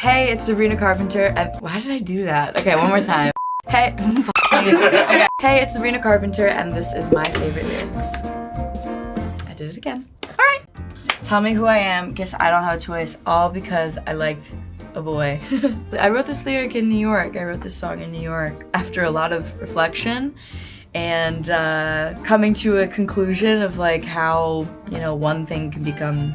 Hey, it's Sabrina Carpenter, and why did I do that? Okay, one more time. Hey, okay. Hey, it's Sabrina Carpenter, and this is my favorite lyrics. I did it again. All right. Tell me who I am. Guess I don't have a choice. All because I liked a boy. I wrote this lyric in New York. I wrote this song in New York after a lot of reflection and coming to a conclusion of like how, you know, one thing can become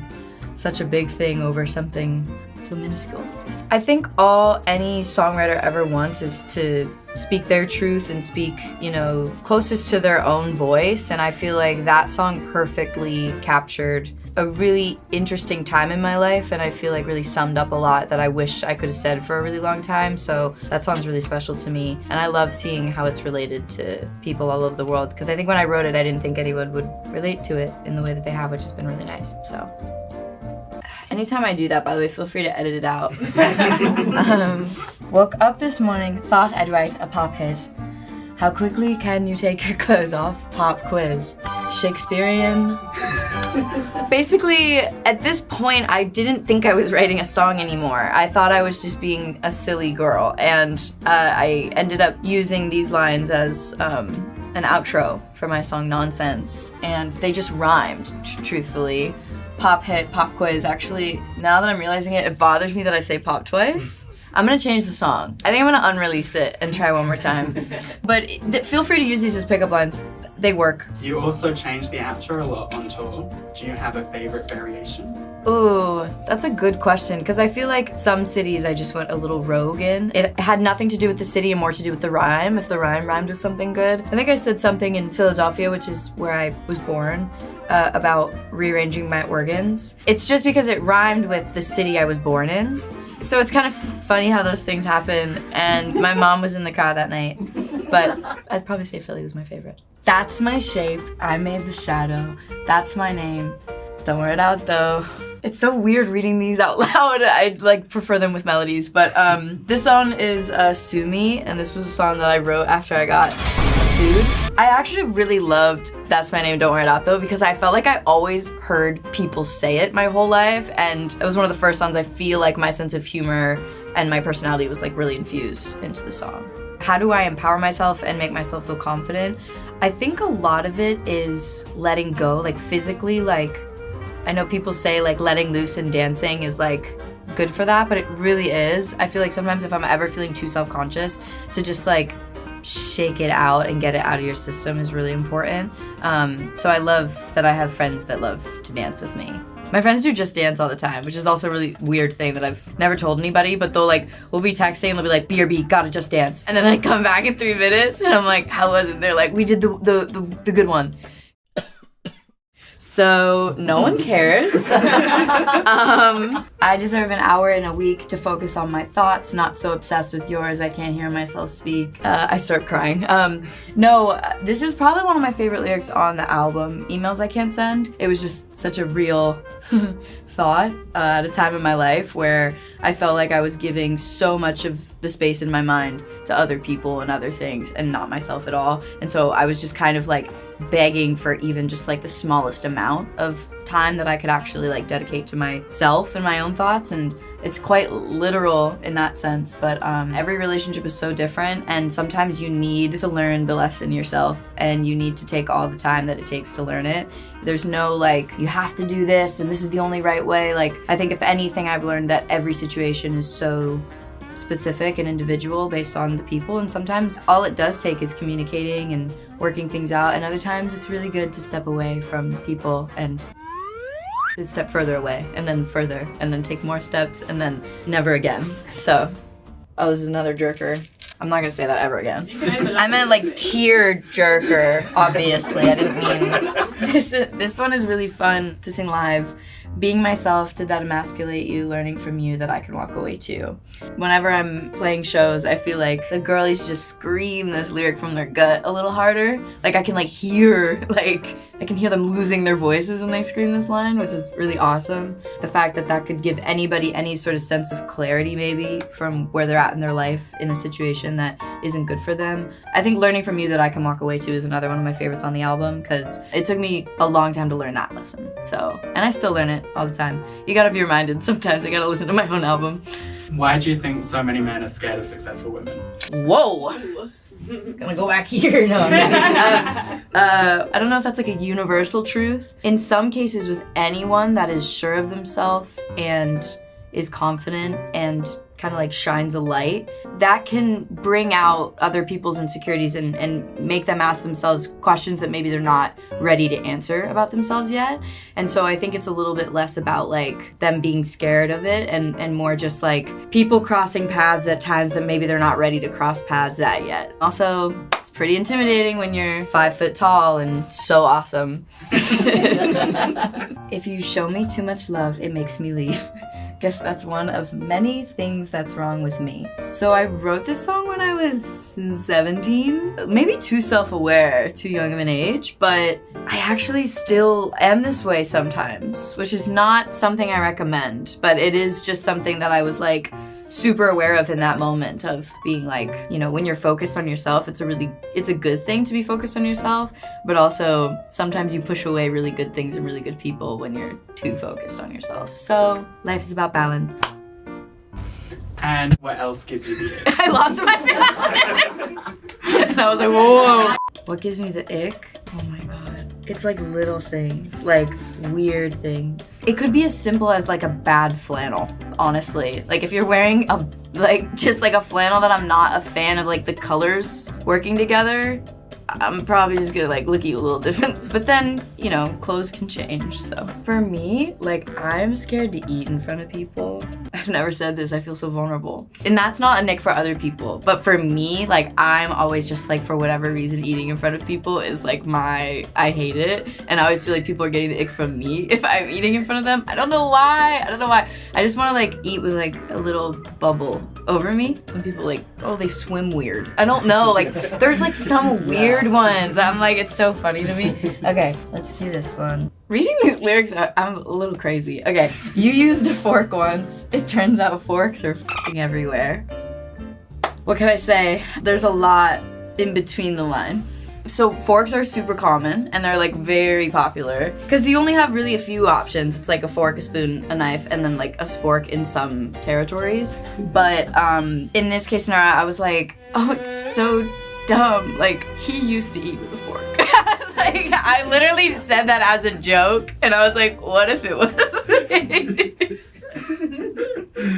such a big thing over something so minuscule. I think all any songwriter ever wants is to speak their truth and speak, you know, closest to their own voice, and I feel like that song perfectly captured a really interesting time in my life, and I feel like really summed up a lot that I wish I could have said for a really long time, so that song's really special to me, and I love seeing how it's related to people all over the world, because I think when I wrote it, I didn't think anyone would relate to it in the way that they have, which has been really nice, so. Anytime I do that, by the way, feel free to edit it out. Woke up this morning, thought I'd write a pop hit. How quickly can you take your clothes off? Pop quiz. Shakespearean. Basically, at this point, I didn't think I was writing a song anymore. I thought I was just being a silly girl, and I ended up using these lines as an outro for my song Nonsense, and they just rhymed, truthfully. Pop hit, pop quiz. Actually, now that I'm realizing it, it bothers me that I say pop twice. I'm gonna change the song. I think I'm gonna unrelease it and try one more time. But feel free to use these as pickup lines. They work. You also change the outro a lot on tour. Do you have a favorite variation? Ooh, that's a good question, because I feel like some cities I just went a little rogue in. It had nothing to do with the city and more to do with the rhyme, if the rhyme rhymed with something good. I think I said something in Philadelphia, which is where I was born, about rearranging my organs. It's just because it rhymed with the city I was born in. So it's kind of funny how those things happen, and my mom was in the car that night, but I'd probably say Philly was my favorite. That's my shape, I made the shadow, that's my name, don't wear it out though. It's so weird reading these out loud. I'd like prefer them with melodies, but this song is Sue Me, and this was a song that I wrote after I got sued. I actually really loved That's My Name, Don't Wear It Out though, because I felt like I always heard people say it my whole life, and it was one of the first songs I feel like my sense of humor and my personality was like really infused into the song. How do I empower myself and make myself feel confident? I think a lot of it is letting go, like physically, like I know people say like letting loose and dancing is like good for that, but it really is. I feel like sometimes if I'm ever feeling too self-conscious, to just like shake it out and get it out of your system is really important. So I love that I have friends that love to dance with me. My friends do Just Dance all the time, which is also a really weird thing that I've never told anybody, but we'll be texting and they'll be like, BRB, gotta Just Dance. And then I come back in 3 minutes and I'm like, how was it? And they're like, we did the good one. So no one cares. I deserve an hour in a week to focus on my thoughts, not so obsessed with yours I can't hear myself speak. I start crying. No, this is probably one of my favorite lyrics on the album, Emails I Can't Send. It was just such a real thought at a time in my life where I felt like I was giving so much of the space in my mind to other people and other things and not myself at all. And so I was just kind of like begging for even just like the smallest amount of time that I could actually like dedicate to myself and my own thoughts, and it's quite literal in that sense, but every relationship is so different, and sometimes you need to learn the lesson yourself and you need to take all the time that it takes to learn it. There's no like, you have to do this and this is the only right way. Like, I think if anything, I've learned that every situation is so specific and individual based on the people, and sometimes all it does take is communicating and working things out, and other times it's really good to step away from people and step further away and then further and then take more steps and then never again. So I was another jerker. I'm not gonna say that ever again. I meant like tear jerker, obviously. I didn't mean this one is really fun to sing live. Being myself, did that emasculate you? Learning from you that I can walk away to. Whenever I'm playing shows, I feel like the girlies just scream this lyric from their gut a little harder. Like I can hear them losing their voices when they scream this line, which is really awesome. The fact that that could give anybody any sort of sense of clarity maybe from where they're at in their life in a situation that isn't good for them. I think learning from you that I can walk away to is another one of my favorites on the album, because it took me a long time to learn that lesson. So, and I still learn it all the time. You gotta be reminded sometimes. I gotta listen to my own album. Why do you think so many men are scared of successful women? Whoa! Gonna go back here. No, I'm kidding. I don't know if that's like a universal truth. In some cases, with anyone that is sure of themselves and is confident and kind of like shines a light, that can bring out other people's insecurities and make them ask themselves questions that maybe they're not ready to answer about themselves yet. And so I think it's a little bit less about like them being scared of it and more just like people crossing paths at times that maybe they're not ready to cross paths at yet. Also, it's pretty intimidating when you're 5 foot tall and so awesome. If you show me too much love, it makes me leave. Guess that's one of many things that's wrong with me. So I wrote this song when I was 17, maybe too self-aware, too young of an age, but I actually still am this way sometimes, which is not something I recommend, but it is just something that I was like super aware of in that moment of being like, you know, when you're focused on yourself, it's a good thing to be focused on yourself, but also sometimes you push away really good things and really good people when you're too focused on yourself. So life is about balance. And what else gives you the ick? I lost my balance. And I was like, whoa. What gives me the ick? Oh my God. It's like little things, like weird things. It could be as simple as like a bad flannel, honestly. Like if you're wearing just like a flannel that I'm not a fan of, like the colors working together, I'm probably just gonna like look at you a little different. But then, you know, clothes can change, so. For me, like I'm scared to eat in front of people. I've never said this, I feel so vulnerable. And that's not a nick for other people, but for me, like I'm always just like, for whatever reason, eating in front of people is like I hate it. And I always feel like people are getting the ick from me if I'm eating in front of them. I don't know why. I just wanna like eat with like a little bubble over me. Some people like, oh, they swim weird. I don't know, like there's like some weird ones that I'm like, it's so funny to me. Okay, let's do this one. Reading these lyrics, I'm a little crazy. Okay, you used a fork once. It turns out forks are f***ing everywhere. What can I say? There's a lot in between the lines. So forks are super common and they're like very popular because you only have really a few options. It's like a fork, a spoon, a knife, and then like a spork in some territories. But in this case scenario, I was like, oh, it's so dumb. Like he used to eat with a fork. Like, I literally said that as a joke, and I was like, what if it was?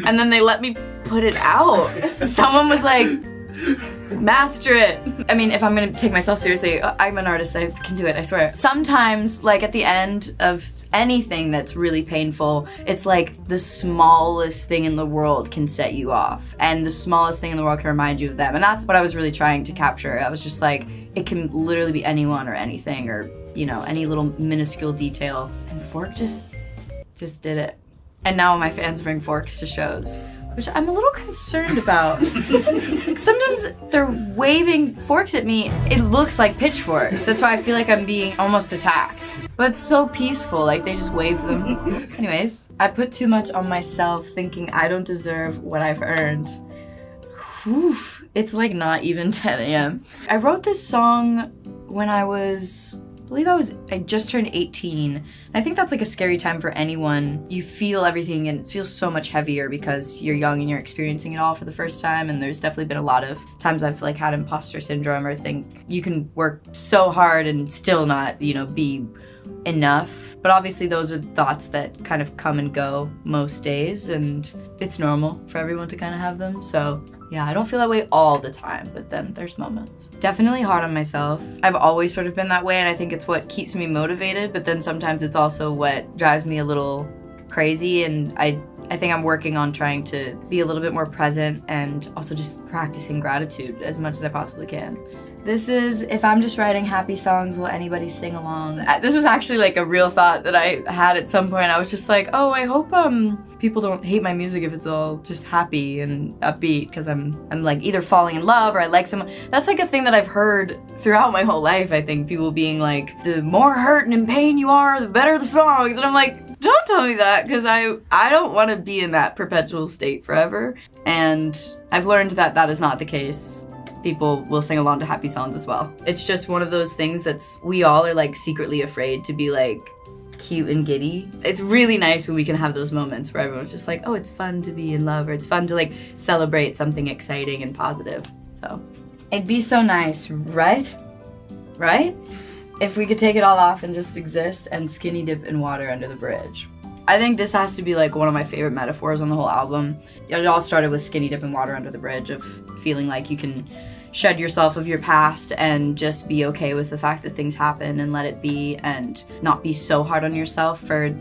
And then they let me put it out. Someone was like, master it. I mean, if I'm gonna take myself seriously, I'm an artist, I can do it, I swear. Sometimes, like at the end of anything that's really painful, it's like the smallest thing in the world can set you off, and the smallest thing in the world can remind you of them. And that's what I was really trying to capture. I was just like, it can literally be anyone or anything, or, you know, any little minuscule detail. And fork just did it. And now my fans bring forks to shows, which I'm a little concerned about. Like sometimes they're waving forks at me, it looks like pitchforks. That's why I feel like I'm being almost attacked. But it's so peaceful, like they just wave them. Anyways, I put too much on myself thinking I don't deserve what I've earned. Whew, it's like not even 10 a.m. I wrote this song when I just turned 18. I think that's like a scary time for anyone. You feel everything and it feels so much heavier because you're young and you're experiencing it all for the first time. And there's definitely been a lot of times I've like had imposter syndrome or think you can work so hard and still not, you know, be enough. But obviously those are thoughts that kind of come and go most days, and it's normal for everyone to kind of have them. So yeah, I don't feel that way all the time, but then there's moments. Definitely hard on myself. I've always sort of been that way, and I think it's what keeps me motivated, but then sometimes it's also what drives me a little crazy, and I think I'm working on trying to be a little bit more present and also just practicing gratitude as much as I possibly can. This is, if I'm just writing happy songs, will anybody sing along? This was actually like a real thought that I had at some point. I was just like, oh, I hope people don't hate my music if it's all just happy and upbeat, because I'm like either falling in love or I like someone. That's like a thing that I've heard throughout my whole life, I think. People being like, the more hurt and in pain you are, the better the songs. And I'm like, don't tell me that, because I don't want to be in that perpetual state forever. And I've learned that that is not the case. People will sing along to happy songs as well. It's just one of those things we all are like secretly afraid to be like, cute and giddy. It's really nice when we can have those moments where everyone's just like, oh, it's fun to be in love, or it's fun to like celebrate something exciting and positive. So it'd be so nice, right? Right? If we could take it all off and just exist and skinny dip in water under the bridge. I think this has to be like one of my favorite metaphors on the whole album. It all started with skinny dip in water under the bridge, of feeling like you can shed yourself of your past and just be okay with the fact that things happen and let it be, and not be so hard on yourself for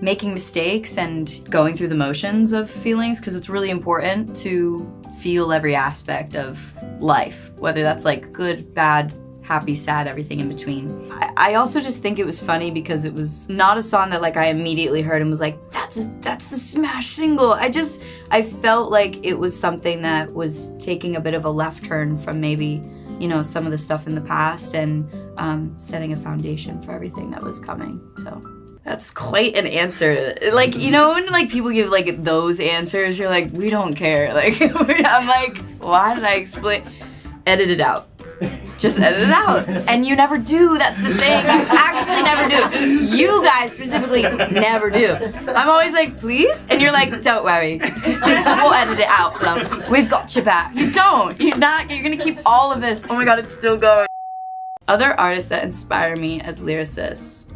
making mistakes and going through the motions of feelings, because it's really important to feel every aspect of life, whether that's like good, bad, happy, sad, everything in between. I also just think it was funny because it was not a song that like I immediately heard and was like, that's the smash single. I felt like it was something that was taking a bit of a left turn from maybe, you know, some of the stuff in the past, and setting a foundation for everything that was coming. So that's quite an answer. Like, you know, when like people give like those answers, you're like, we don't care. Like, I'm like, why did I explain? Edit it out. Just edit it out. And you never do, that's the thing. You actually never do. You guys specifically never do. I'm always like, please? And you're like, don't worry. We'll edit it out, love. We've got your back. You don't. You're gonna keep all of this. Oh my god, it's still going. Other artists that inspire me as lyricists.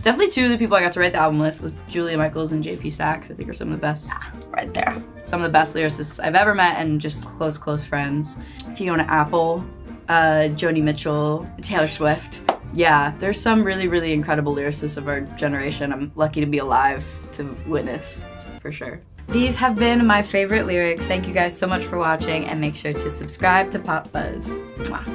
Definitely two of the people I got to write the album with Julia Michaels and JP Sachs, I think are some of the best. Right there. Some of the best lyricists I've ever met, and just close friends. Fiona Apple, Joni Mitchell, Taylor Swift. Yeah, there's some really incredible lyricists of our generation I'm lucky to be alive to witness, for sure. These have been my favorite lyrics. Thank you guys so much for watching, and make sure to subscribe to Pop Buzz. Mwah.